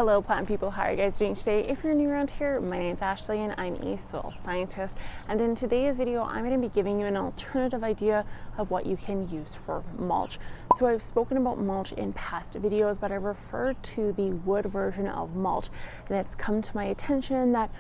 Hello plant people, how are you guys doing today? If you're new around here, my name's Ashley and I'm a soil scientist, and in today's video I'm going to be giving you an alternative idea of what you can use for mulch. So I've spoken about mulch in past videos, but I've referred to the wood version of mulch, and it's come to my attention that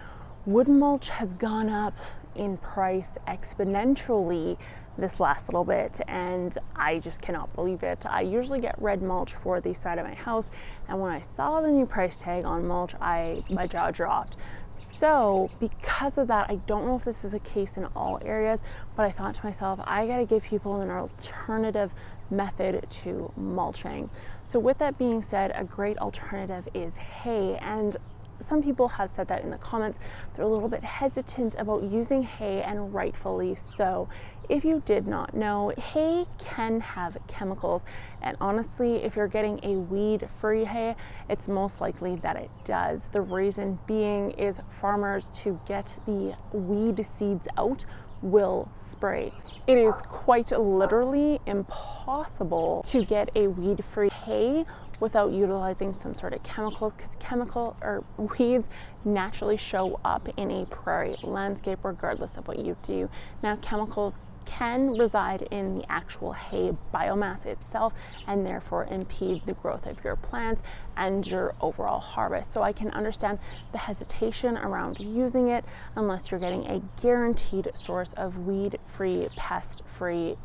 wood mulch has gone up in price exponentially this last little bit, and I just cannot believe it. I usually get red mulch for the side of my house, and when I saw the new price tag on mulch, my jaw dropped. So because of that, I don't know if this is a case in all areas, but I thought to myself, I gotta give people an alternative method to mulching. So with that being said, a great alternative is hay, and some people have said that in the comments. They're a little bit hesitant about using hay, and rightfully so. If you did not know, hay can have chemicals, and honestly, if you're getting a weed-free hay, it's most likely that it does. The reason being is farmers, to get the weed seeds out, will spray. It is quite literally impossible to get a weed-free hay without utilizing some sort of chemicals, because weeds naturally show up in a prairie landscape regardless of what you do. Now, chemicals can reside in the actual hay biomass itself and therefore impede the growth of your plants and your overall harvest. So I can understand the hesitation around using it unless you're getting a guaranteed source of weed-free, pest-free,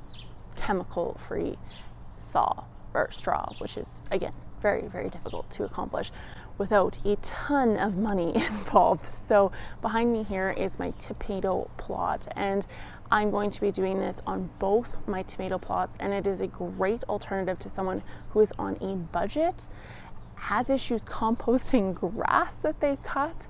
chemical-free straw, which is, again, very, very difficult to accomplish without a ton of money involved. So behind me here is my tomato plot, and I'm going to be doing this on both my tomato plots, and it is a great alternative to someone who is on a budget, has issues composting grass that they cut,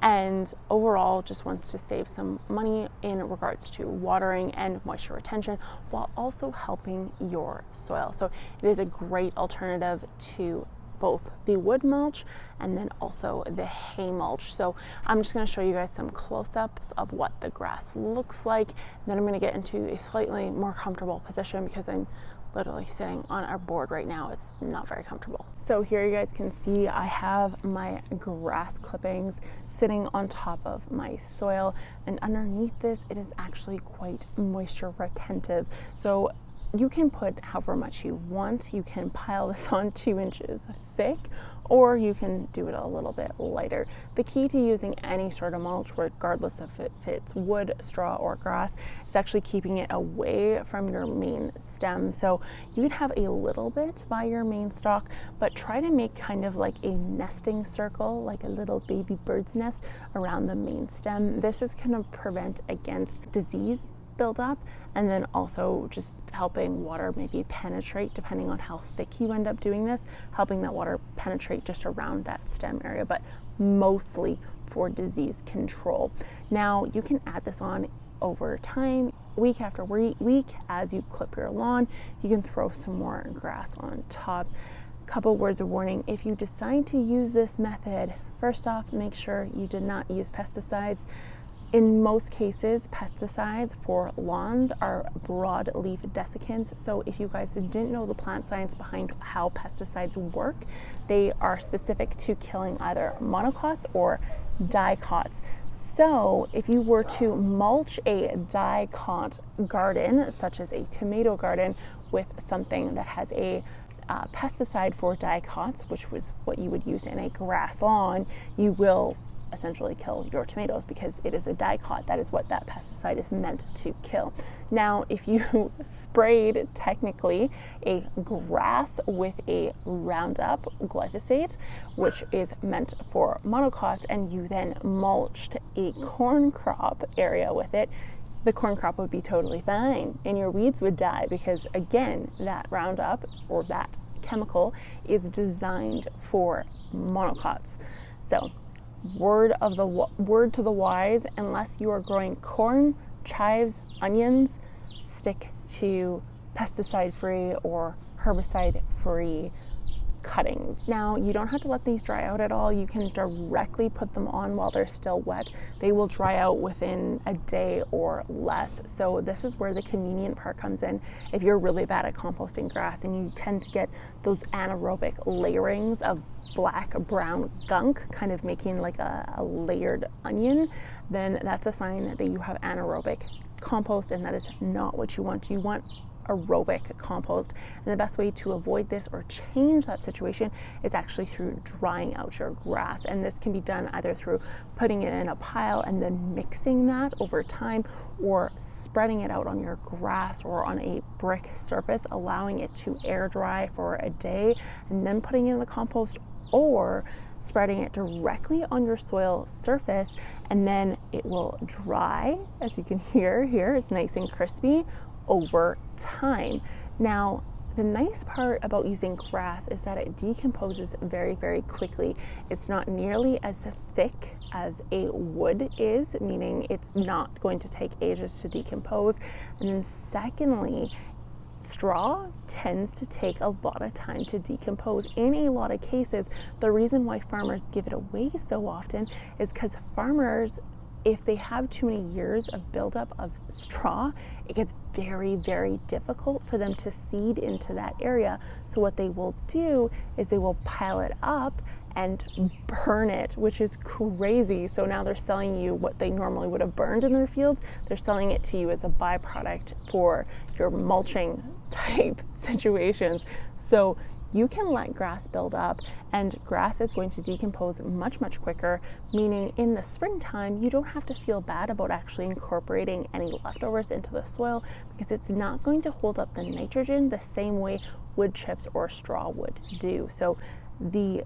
and overall just wants to save some money in regards to watering and moisture retention while also helping your soil. So it is a great alternative to both the wood mulch and then also the hay mulch. So I'm just going to show you guys some close-ups of what the grass looks like, and then I'm going to get into a slightly more comfortable position because I'm literally sitting on our board right now. It's not very comfortable. So here you guys can see I have my grass clippings sitting on top of my soil, and underneath this it is actually quite moisture retentive. So you can put however much you want. You can pile this on 2 inches thick, or you can do it a little bit lighter. The key to using any sort of mulch, regardless if it's wood, straw, or grass, is actually keeping it away from your main stem. So you can have a little bit by your main stalk, but try to make kind of like a nesting circle, like a little baby bird's nest around the main stem. This is going to prevent against disease build up, and then also just helping water maybe penetrate, depending on how thick you end up doing this, helping that water penetrate just around that stem area, but mostly for disease control. Now you can add this on over time, week after week. As you clip your lawn, you can throw some more grass on top. Couple words of warning: if you decide to use this method, first off, make sure you did not use pesticides. In most cases, pesticides for lawns are broadleaf desiccants. So if you guys didn't know the plant science behind how pesticides work, they are specific to killing either monocots or dicots. So if you were to mulch a dicot garden, such as a tomato garden, with something that has a pesticide for dicots, which was what you would use in a grass lawn, you will essentially kill your tomatoes because it is a dicot. That is what that pesticide is meant to kill. Now, if you sprayed technically a grass with a Roundup glyphosate, which is meant for monocots, and you then mulched a corn crop area with it, the corn crop would be totally fine and your weeds would die, because again, that Roundup or that chemical is designed for monocots. So word to the wise: unless you are growing corn, chives, onions, stick to pesticide free or herbicide free cuttings. Now, you don't have to let these dry out at all. You can directly put them on while they're still wet. They will dry out within a day or less. So this is where the convenient part comes in. If you're really bad at composting grass and you tend to get those anaerobic layerings of black brown gunk, kind of making like a layered onion, then that's a sign that you have anaerobic compost, and that is not what you want. You want aerobic compost. And the best way to avoid this or change that situation is actually through drying out your grass. And this can be done either through putting it in a pile and then mixing that over time, or spreading it out on your grass or on a brick surface, allowing it to air dry for a day and then putting it in the compost, or spreading it directly on your soil surface, and then it will dry, as you can hear here, it's nice and crispy over time. Now, the nice part about using grass is that it decomposes very, very quickly. It's not nearly as thick as a wood is, meaning it's not going to take ages to decompose. And then secondly, straw tends to take a lot of time to decompose. In a lot of cases, the reason why farmers give it away so often is because farmers, if they have too many years of buildup of straw, it gets very, very difficult for them to seed into that area. So what they will do is they will pile it up and burn it, which is crazy. So now they're selling you what they normally would have burned in their fields. They're selling it to you as a byproduct for your mulching type situations. So you can let grass build up, and grass is going to decompose much, much quicker, meaning in the springtime, you don't have to feel bad about actually incorporating any leftovers into the soil, because it's not going to hold up the nitrogen the same way wood chips or straw would do. So the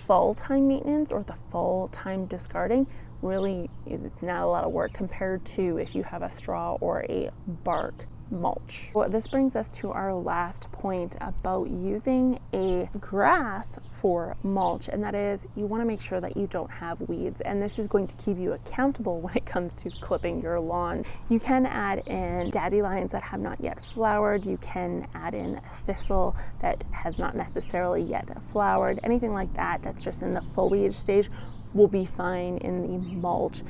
fall time maintenance or the fall time discarding, really, it's not a lot of work compared to if you have a straw or a bark mulch. Well, this brings us to our last point about using a grass for mulch, and that is you want to make sure that you don't have weeds, and this is going to keep you accountable when it comes to clipping your lawn. You can add in dandelions that have not yet flowered. You can add in thistle that has not necessarily yet flowered. Anything like that that's just in the foliage stage will be fine in the mulch.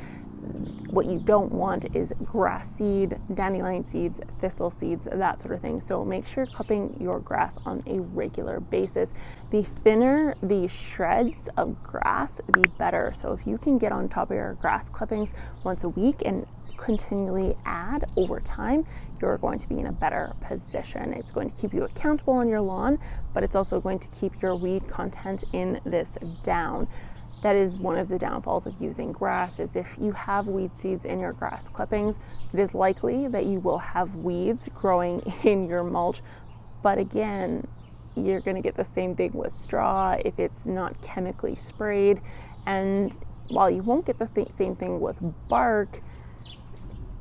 What you don't want is grass seed, dandelion seeds, thistle seeds, that sort of thing. So make sure you're clipping your grass on a regular basis. The thinner the shreds of grass, the better. So if you can get on top of your grass clippings once a week and continually add over time, you're going to be in a better position. It's going to keep you accountable on your lawn, but it's also going to keep your weed content in this down. That is one of the downfalls of using grass, is if you have weed seeds in your grass clippings, it is likely that you will have weeds growing in your mulch. But again, you're going to get the same thing with straw if it's not chemically sprayed. And while you won't get the same thing with bark,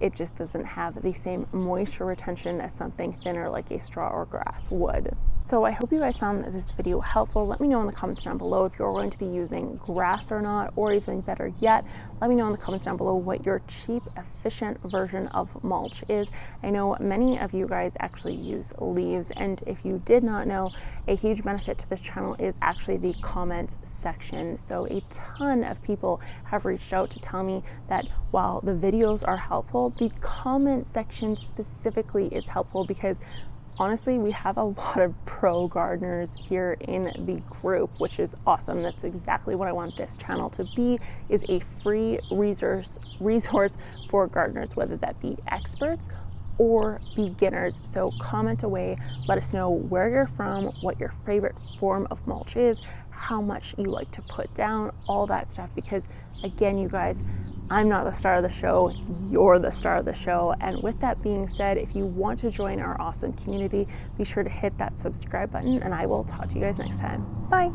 it just doesn't have the same moisture retention as something thinner like a straw or grass would. So I hope you guys found this video helpful. Let me know in the comments down below if you're going to be using grass or not, or even better yet, let me know in the comments down below what your cheap, efficient version of mulch is. I know many of you guys actually use leaves, and if you did not know, a huge benefit to this channel is actually the comments section. So a ton of people have reached out to tell me that while the videos are helpful, the comment section specifically is helpful, because honestly, we have a lot of pro gardeners here in the group, which is awesome. That's exactly what I want this channel to be, is a free resource for gardeners, whether that be experts or beginners. So comment away, let us know where you're from, what your favorite form of mulch is, how much you like to put down, all that stuff, because again, you guys, I'm not the star of the show, you're the star of the show. And with that being said, if you want to join our awesome community, be sure to hit that subscribe button, and I will talk to you guys next time. Bye.